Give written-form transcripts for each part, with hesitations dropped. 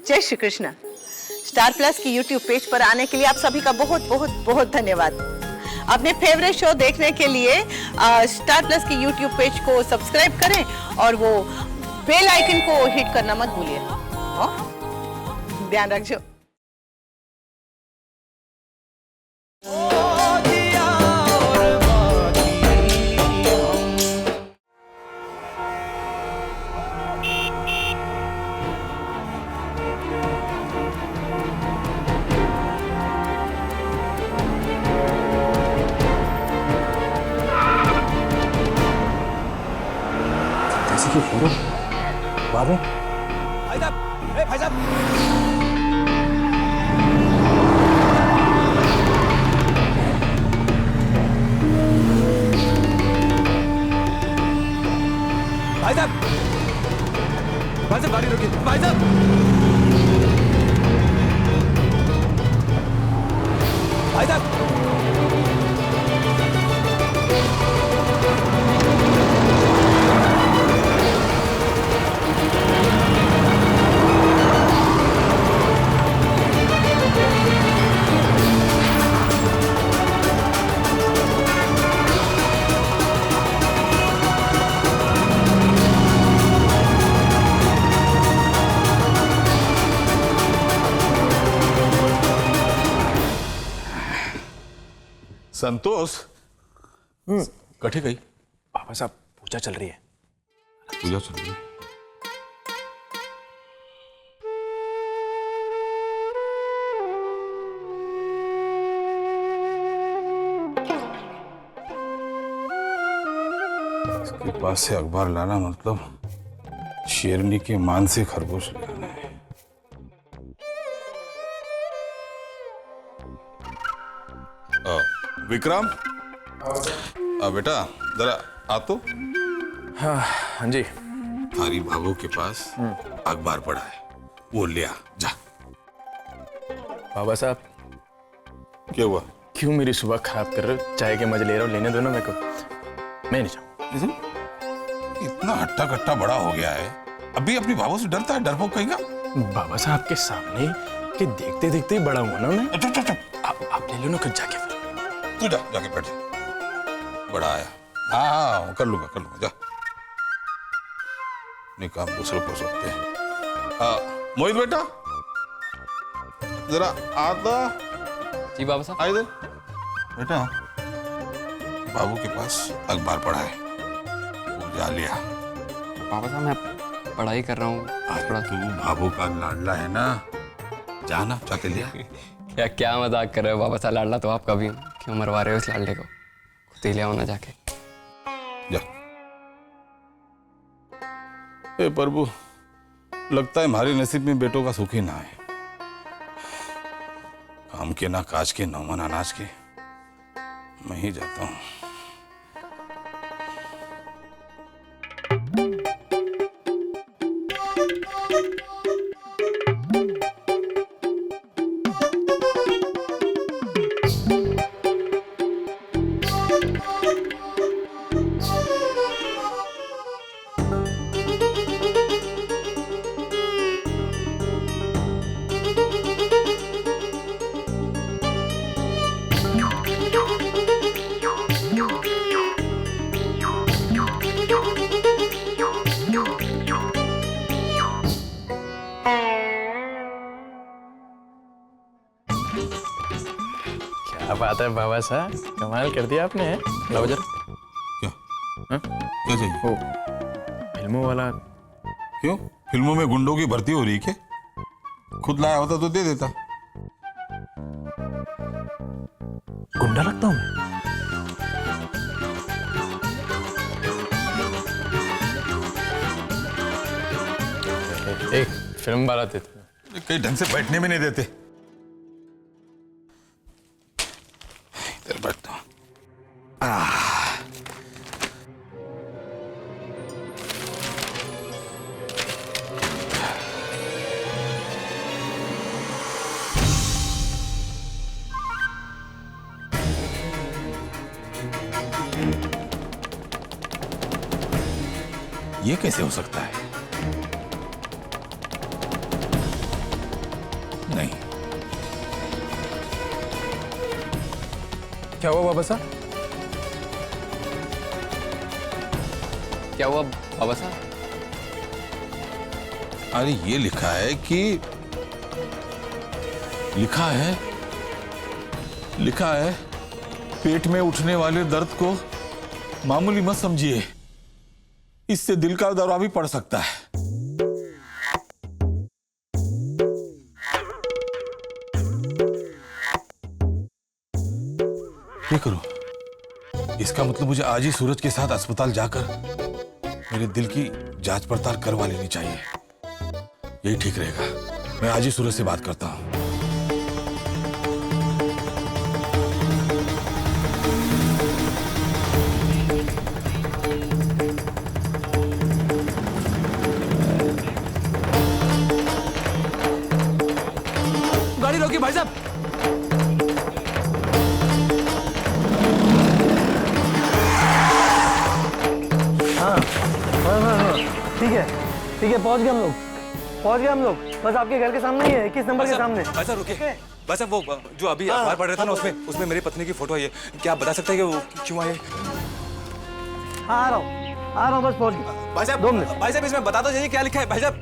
जय Shri Krishna. Star plus की YouTube page पर आने के लिए आप सभी का बहुत बहुत बहुत धन्यवाद। अपने फेवरेट शो देखने के लिए स्टार प्लस की यूट्यूब पेज को सब्सक्राइब करें और वो बेल आइकन को हिट करना मत भूलिए। ध्यान रखिए। बाबू भाई साहब, भाई साहब, भाई साहब, भाई साहब गाड़ी रोकिए, भाई साहब, भाई साहब, संतोष कठे गई? बाबा साहब पूजा चल रही है। पूजा चल रही है। इसके पास से अखबार लाना मतलब शेरनी के मान से खरगोश ले आना है। विक्रम, बेटा जरा आ तो। हाँ जी। थारी भाभो के पास अखबार पड़ा है, वो ले आ जा। बाबा साहब क्या हुआ? क्यों मेरी सुबह खराब कर रहे हो? चाय के मजे ले रहा हूँ, लेने दो ना मेरे को। मैं नहीं जाऊँ। इतना हट्टा कट्टा बड़ा हो गया है, अभी अपनी भाभो से डरता है? डरपोक कहेगा। बाबा साहब के सामने कि देखते देखते ही बड़ा हुआ ना मैं। आप ले लो ना कुछ जाके। तू जा, जाके बैठ जा। बड़ा आया। हाँ कर लूंगा जा। नहीं काम दूसरे को सकते हैं। मोहित बेटा जरा आता। जी बाबा साहब। आ इधर बेटा, बाबू के पास अखबार पड़ा है, वो जा लिया। बाबा साहब मैं पढ़ाई कर रहा हूँ। तू बाबू का लाडला है ना, जाना जाके लिया। क्या मजाक कर रहे हो बाबा साहब? लाडला तो आप कभी क्यों मरवा रहे हो इस लाडले को? खुद ही ले आओ ना जाके। जा। ए प्रभु, लगता है हमारे नसीब में बेटों का सुख ही ना है। काम के ना काज के, नौमन अनाज के। मैं ही जाता हूँ। क्या बात है बाबा साहब, कमाल कर दिया आपने। लाओ जरा। क्या? हाँ? क्या चाहिए? ओ, फिल्मों वाला। क्यों? फिल्मों में गुंडों की भर्ती हो रही है? खुद लाया होता तो दे देता। गुंडा लगता हूँ मैं? एक फिल्म वाला देते। कहीं ढंग से बैठने में नहीं देते। इधर बैठता हूँ। ये कैसे हो सकता है? क्या हुआ बाबा साहब? क्या हुआ बाबा साहब? अरे ये लिखा है पेट में उठने वाले दर्द को मामूली मत समझिए, इससे दिल का दौरा भी पड़ सकता है। ये करो, इसका मतलब मुझे आज ही सूरज के साथ अस्पताल जाकर मेरे दिल की जांच पड़ताल करवा लेनी चाहिए। यही ठीक रहेगा। मैं आज ही सूरज से बात करता हूं। गाड़ी रोकी भाई साहब। हाँ, ठीक है, पहुंच गए हम लोग, बस आपके घर के सामने ही है, 21 नंबर के सामने। भाई साहब रुकिए, भाई साहब वो जो अभी अखबार पढ़ रहे थे ना, उसमें मेरी पत्नी की फोटो आई है। क्या आप बता सकते हैं कि वो क्यों आई है? हाँ, आ रहा हूँ, बस पहुंच गए। भाई साहब 2 मिनट। भाई साहब इसमें बता दो जाइए क्या लिखा है भाई साहब।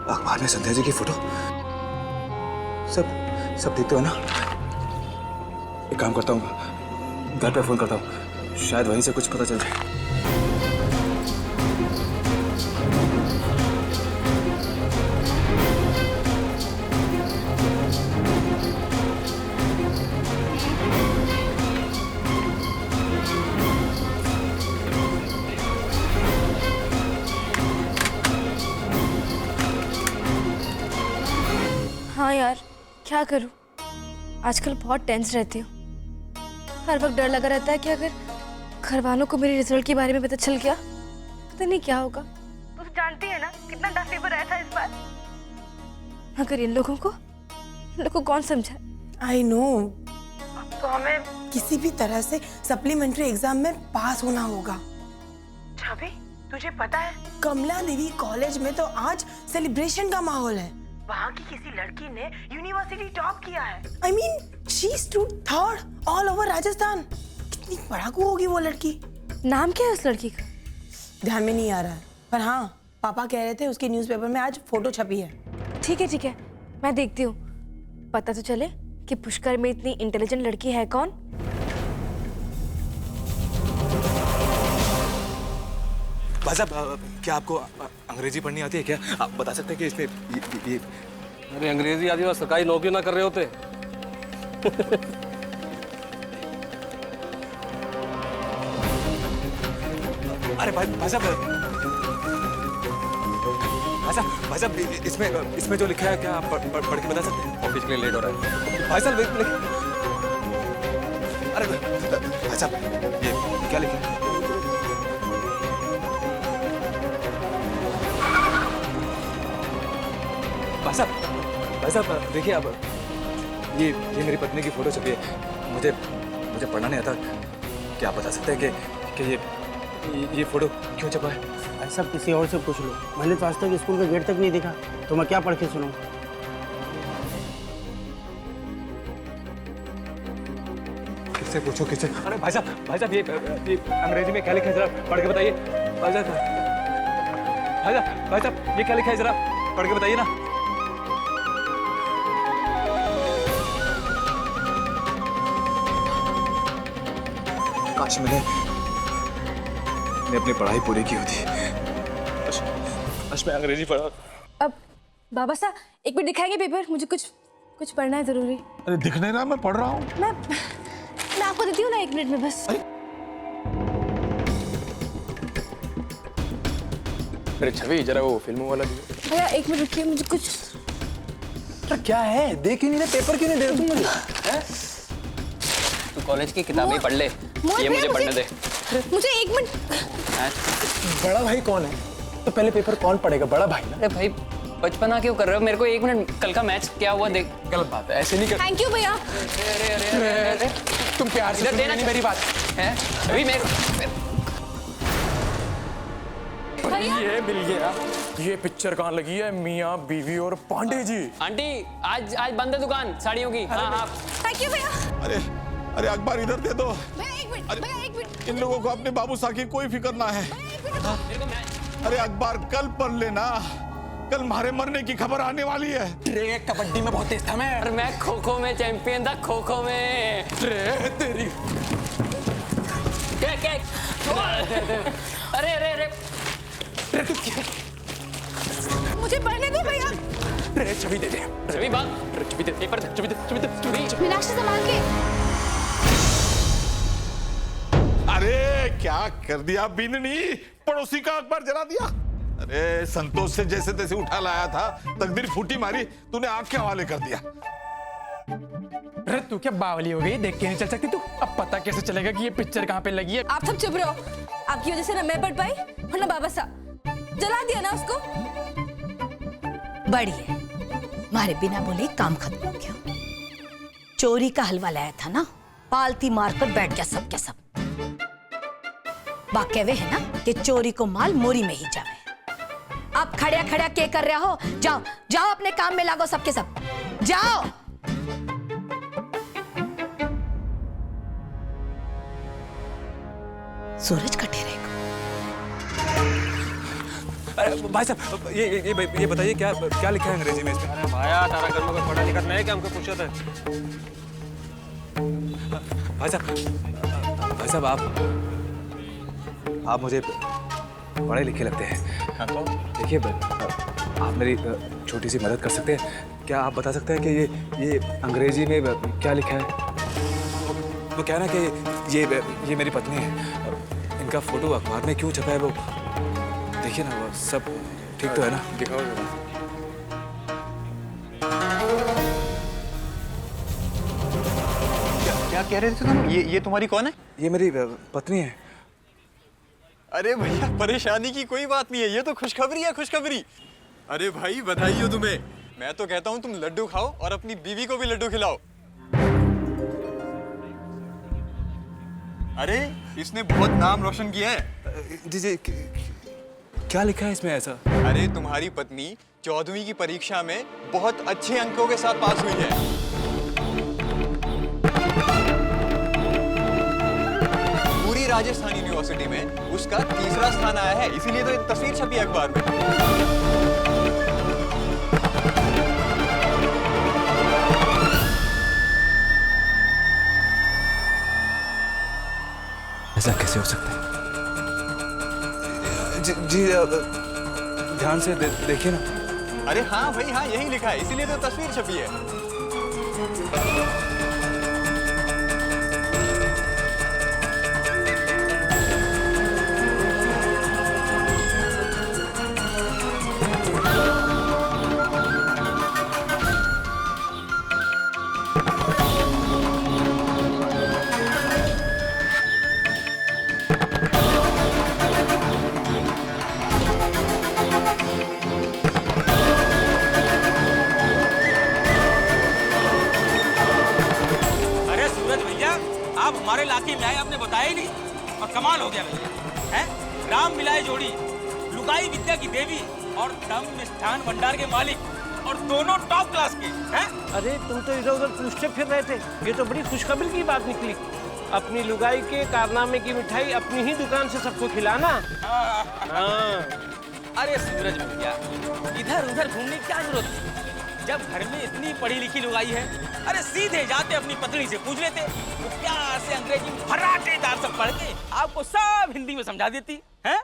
अखबार में संध्या जी की फोटो, सब देखते हो ना? एक काम करता हूँ, घर पे फोन करता हूँ, शायद वहीं से कुछ पता चल जाए। हाँ यार, क्या करूँ, आजकल बहुत टेंस रहती हूँ। हर वक्त डर लगा रहता है कि अगर घर वालों को मेरे रिजल्ट के बारे में पता चल गया, पता नहीं क्या होगा। तो जानती है ना कितना टफ पेपर आया था इस बार। मगर इन लोगों को कौन समझा। आई नो, तो हमें किसी भी तरह से सप्लीमेंट्री एग्जाम में पास होना होगा। छवि, तुझे पता है कमला देवी कॉलेज में तो आज सेलिब्रेशन का माहौल है। वहाँ की किसी लड़की ने यूनिवर्सिटी टॉप किया है। I mean, she stood third all over Rajasthan. कितनी पढ़ाकू होगी वो लड़की। नाम क्या है उस लड़की का? ध्यान में नहीं आ रहा है, पर हाँ, पापा कह रहे थे उसके न्यूज़पेपर में आज फोटो छपी है। ठीक है, मैं देखती हूँ, पता तो चले कि पुष्कर में इतनी इंटेलिजेंट लड़की है कौन। भाई साहब क्या आपको अंग्रेजी पढ़नी आती है क्या? आप बता सकते हैं कि इसमें ये अरे अंग्रेजी आदि सरकारी नौकरी ना कर रहे होते। अरे भाई साहब इसमें जो लिखा है क्या आप पढ़ के बता सकते हैं? ऑफिस के लिए लेट हो रहा है। भाई साहब अरे भाई साहब ये क्या लिखा है? भाई साहब देखिए, अब ये मेरी पत्नी की फोटो छपी है। मुझे पढ़ना नहीं आता। क्या आप बता सकते हैं कि ये फोटो क्यों छपा है? भाई साहब किसी और से पूछ लो, मैंने तो आज तक स्कूल का गेट तक नहीं देखा, तो मैं क्या पढ़ के सुनाऊं? किससे पूछो किससे? अरे भाई साहब ये अंग्रेजी में क्या लिखा है जरा पढ़ के बताइए। भाई साहब ये क्या लिखा है जरा पढ़ के बताइए ना। काश मैंने अपनी पढ़ाई पूरी की होती। मैं अंग्रेजी पढ़ा। अब बाबा साहब एक मिनट दिखाएंगे पेपर, मुझे कुछ पढ़ना है जरूरी। अरे दिख नहीं रहा, मैं पढ़ रहा हूँ। मैं आपको देती हूँ ना, 1 मिनट में बस। अरे छवि जरा वो फिल्मों वाला भी। भैया 1 मिनट रुकिए, मुझे कुछ। तो क्या है, देख ही नहीं रहे, पेपर क्यों नहीं दे रहे तुम मुझे? तू कॉलेज की किताबें पढ़ ले, ये मुझे पढ़ने दे। मुझे 1 मिनट। बड़ा भाई कौन है? तो पहले पेपर कौन पढ़ेगा? बड़ा भाई ना। अरे भाई बचपना क्यों कर रहे हो? मेरे को 1 मिनट, कल का मैच क्या हुआ देख। गलत बात है, ऐसे नहीं कर। थैंक यू भैया। अरे तुम प्यार से देना नहीं मेरी बात है। अभी मैं ये मिल गया। ये पिक्चर कहाँ लगी है? मियाँ बीवी और पांडे जी। आंटी आज बंद है दुकान साड़ियों की। हाँ हाँ थैंक यू भैया। अरे अरे अखबार इधर दे दो। भैया एक मिनट, भैया एक मिनट। इन लोगों को अपने बाबू साहब की कोई फिक्र ना है। अरे अखबार कल पढ़ लेना, कल हमारे मरने की खबर आने वाली है। रे कबड्डी में बहुत तेज था मैं। और मैं खो खो में चैंपियन था, खो खो में। रे तेरी क्या अरे अरे अरे मुझे पढ़ने दो भैया। रे छवि दे दे। छवि बात, छवि दे, पेपर दे, छवि दे, छवि दे, छवि। मीनाक्षी संभाल के। अरे क्या कर दिया बिन्नी, पड़ोसी का अखबार जला दिया। अरे संतोष से जैसे तैसे उठा लाया था, तकदीर फूटी मारी, तूने आंख के हवाले कर दिया। अरे तू क्या बावली हो गई? देख के नहीं चल सकती तू? अब पता कैसे चलेगा कि ये पिक्चर कहाँ पे लगी है? आप सब चुप रहो। आपकी वजह से ना मैं पढ़ पाई और ना बाबा साहब। जला दिया ना उसको। बढ़िया, हमारे बिना बोले काम खत्म हो गया। चोरी का हलवा लाया था ना, पालती मारकर बैठ गया सब के सब। बाकी वे है ना कि चोरी को माल मोरी में ही जावे। आप खड़े खड़े क्या कर रहे हो? जाओ जाओ अपने काम में लागो सबके सब, जाओ। सूरज कटे रहेगा। अरे भाई साहब ये बताइए क्या क्या लिखा है अंग्रेजी में इसमें? अरे भाया तारा कर्म का पढ़ा लिखा नहीं, क्या हमको पूछा था? भाई साहब आप मुझे पढ़े लिखे लगते हैं। देखिए आप मेरी छोटी सी मदद कर सकते हैं क्या? आप बता सकते हैं कि ये अंग्रेजी में क्या लिखा है? वो क्या ना कि ये मेरी पत्नी है, इनका फोटो अखबार में क्यों छपा है? वो देखिए ना, वो सब ठीक तो है ना? दिखाओ जरा। क्या कह रहे थे तुम? ये तुम्हारी कौन है? ये मेरी पत्नी है। अरे भैया परेशानी की कोई बात नहीं है, ये तो खुशखबरी है, खुशखबरी। अरे भाई बधाई हो तुम्हें। मैं तो कहता हूँ तुम लड्डू खाओ और अपनी बीवी को भी लड्डू खिलाओ। अरे इसने बहुत नाम रोशन किया है। जी क्या लिखा है इसमें ऐसा? अरे तुम्हारी पत्नी 14वीं की परीक्षा में बहुत अच्छे अंकों के साथ पास हुई है। पूरी राजस्थान यूनिवर्सिटी में उसका 3रा स्थान आया है, इसीलिए तो एक तस्वीर छपी है अखबार में। ऐसा कैसे हो सकता है? जी ध्यान से देखिए ना। अरे हाँ भाई हाँ, यही लिखा है, इसीलिए तो तस्वीर छपी है। आप हमारे इलाके में आए, आपने बताया ही नहीं। और कमाल हो गया भैया, हैं? राम मिलाए जोड़ी, लुगाई विद्या की देवी और दम मिष्ठान भंडार के मालिक, और दोनों टॉप क्लास के हैं। अरे तुम तो इधर उधर पूछते फिर रहे थे, ये तो बड़ी खुशखबरी की बात निकली। अपनी लुगाई के कारनामे की मिठाई अपनी ही दुकान से सबको खिलाना। हाँ। अरे सूरज भैया, इधर उधर घूमने की क्या जरूरत थी? जब घर में इतनी पढ़ी लिखी लुगाई है, अरे सीधे जाते अपनी पत्नी से पूछ लेते, वो प्यार से अंग्रेजी में फर्राटेदार सब पढ़ के आपको सब हिंदी में समझा देती है।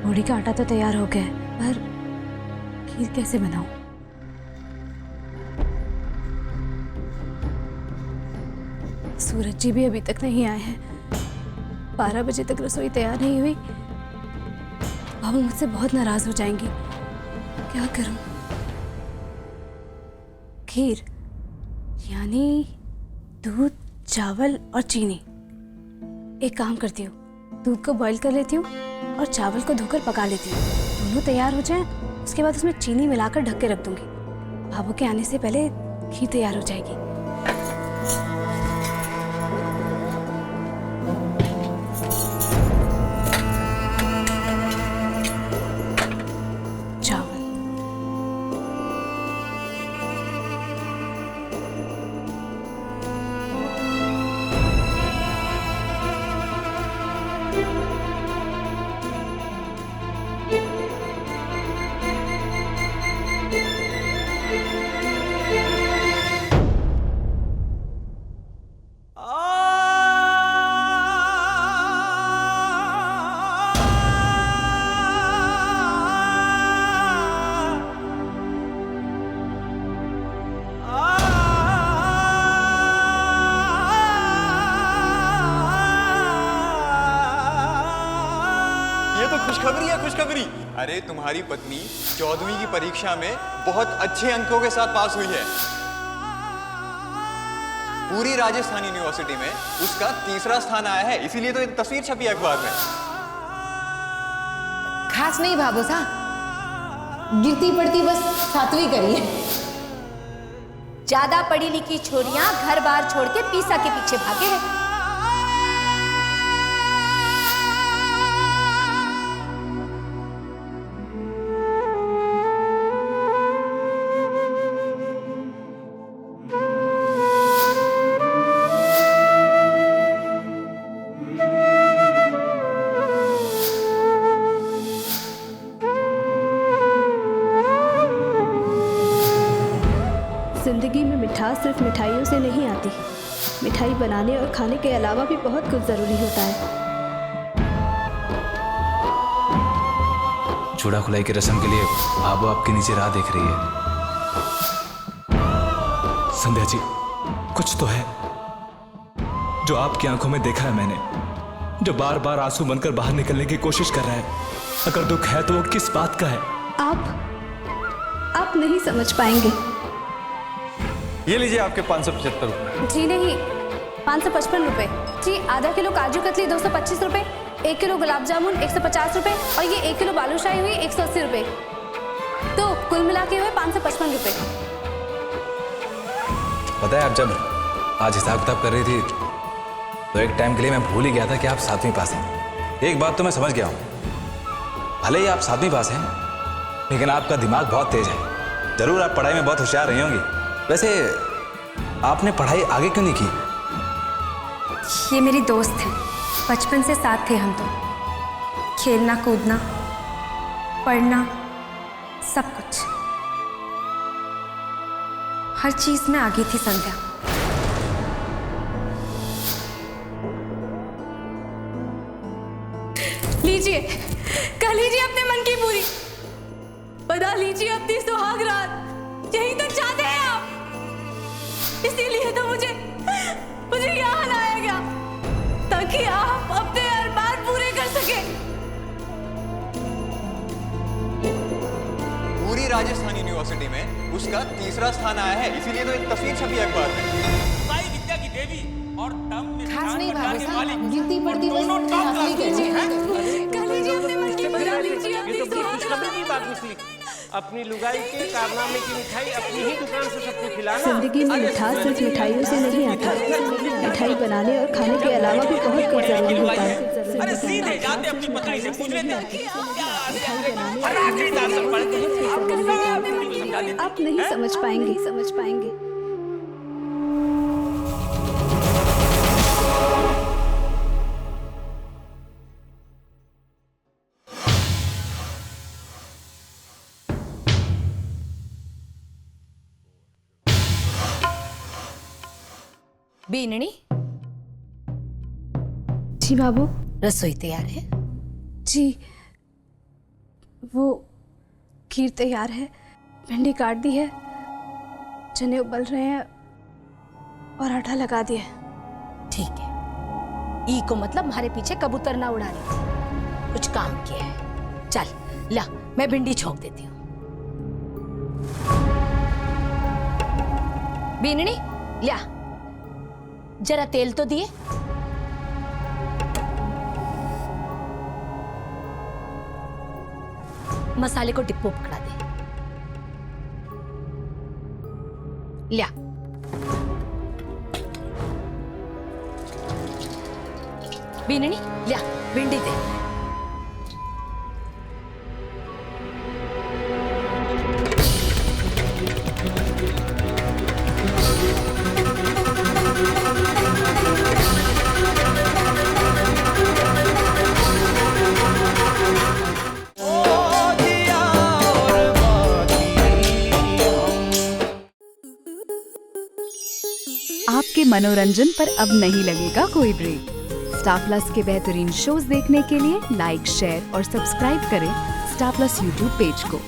पूड़ी का आटा तो तैयार हो गया है, पर खीर कैसे बनाऊं? सूरज जी भी अभी तक नहीं आए हैं। 12 बजे तक रसोई तैयार नहीं हुई बाबू मुझसे बहुत नाराज हो जाएंगे। क्या करूं? खीर यानी दूध, चावल और चीनी। एक काम करती हूँ, दूध को बॉईल कर लेती हूँ और चावल को धोकर पका लेती हूँ। दोनों तैयार हो जाएं, उसके बाद उसमें चीनी मिलाकर ढक के रख दूंगी। बाबू के आने से पहले खीर तैयार हो जाएगी। खुशखबरी। अरे तुम्हारी पत्नी 14वीं की परीक्षा में बहुत अच्छे अंकों के साथ पास हुई है। पूरी राजस्थान यूनिवर्सिटी में उसका 3रा स्थान आया है, इसीलिए तो एक तस्वीर छपी है अखबार में। खास नहीं बाबू साहब, गिरती पड़ती बस 7वीं करी है। ज्यादा पढ़ी लिखी छोरियां घर बार छोड़ के पीसा के पीछे भागे हैं। जिंदगी में मिठास सिर्फ मिठाइयों से नहीं आती। मिठाई बनाने और खाने के अलावा भी बहुत कुछ जरूरी होता है। चूड़ा खुलाई की रस्म के लिए भाभो आपके नीचे राह देख रही है। संध्या जी, कुछ तो है जो आपकी आंखों में देखा है मैंने, जो बार बार आंसू बनकर बाहर निकलने की कोशिश कर रहा है। अगर दुख है तो वो किस बात का है? आप नहीं समझ पाएंगे। ये लीजिए आपके 575 रुपए। जी नहीं, 555 रुपए। जी, आधा किलो काजू कतली 225 रुपए, 1 किलो गुलाब जामुन 150 रुपए और ये 1 किलो बालूशाही हुई 180 रुपए। तो कुल मिला के हुए 555 रुपए। पता है, आप जब आज हिसाब किताब कर रही थी तो एक टाइम के लिए मैं भूल ही गया था कि आप 7वीं पास हैं। एक बात तो मैं समझ गया हूँ, भले ही आप 7वीं पास हैं, लेकिन आपका दिमाग बहुत तेज है। जरूर आप पढ़ाई में बहुत होशियार रही होंगी। वैसे आपने पढ़ाई आगे क्यों नहीं की? ये मेरी दोस्त है, बचपन से साथ थे हम तो। खेलना कूदना, पढ़ना, सब कुछ, हर चीज में आगे थी संध्या। लीजिए, कर लीजिए अपने मन की पूरी, बना लीजिए अपनी सुहाग रात। यहीं तक चाहते हैं आप, इसीलिए तो मुझे यहाँ लाया गया, ताकि आप अपने अरमान पूरे कर सके। पूरी राजस्थान यूनिवर्सिटी में उसका 3रा स्थान आया है, इसीलिए तो एक तस्वीर छपी है अखबार में। साई विद्या की देवी और दम में खास नहीं जान बाबू वाली साहब, गिरती पड़ती बस दोनों टॉप क्लास की लीजिए, हैं। कर लीजिए अपने मन की बना लीजिए ये अपनी तो बड़ी सुहाग खुशखबरी की बात निकली। अपनी लुगाई के कारनामे की मिठाई अपनी ही दुकान से सबको खिलाना। जिंदगी में मिठास सिर्फ मिठाइयों से नहीं आता। मिठाई बनाने और खाने के अलावा भी बहुत कुछ जरूरी होता है। अरे सीधे जाते अपनी पत्नी से पूछ लेते फर्राटेदार सब पढ़ते हैं। आप नहीं समझ पाएंगे। बीननी, जी बाबू। रसोई तैयार है? जी, वो खीर तैयार है, भिंडी काट दी है, चने उबल रहे हैं और आटा लगा दिया है। ठीक है। ई को मतलब हमारे पीछे कबूतर ना उड़ा रही थी, कुछ काम किया है। चल ला, मैं भिंडी छोंक देती हूँ। बीननी लिया, जरा तेल तो दिए। मसाले को डिप्पो पकड़ा दे। लिया, बीननी लिया, भिंडी दे। आपके मनोरंजन पर अब नहीं लगेगा कोई ब्रेक। स्टार प्लस के बेहतरीन शोज देखने के लिए लाइक, शेयर और सब्सक्राइब करें स्टार प्लस यूट्यूब पेज को।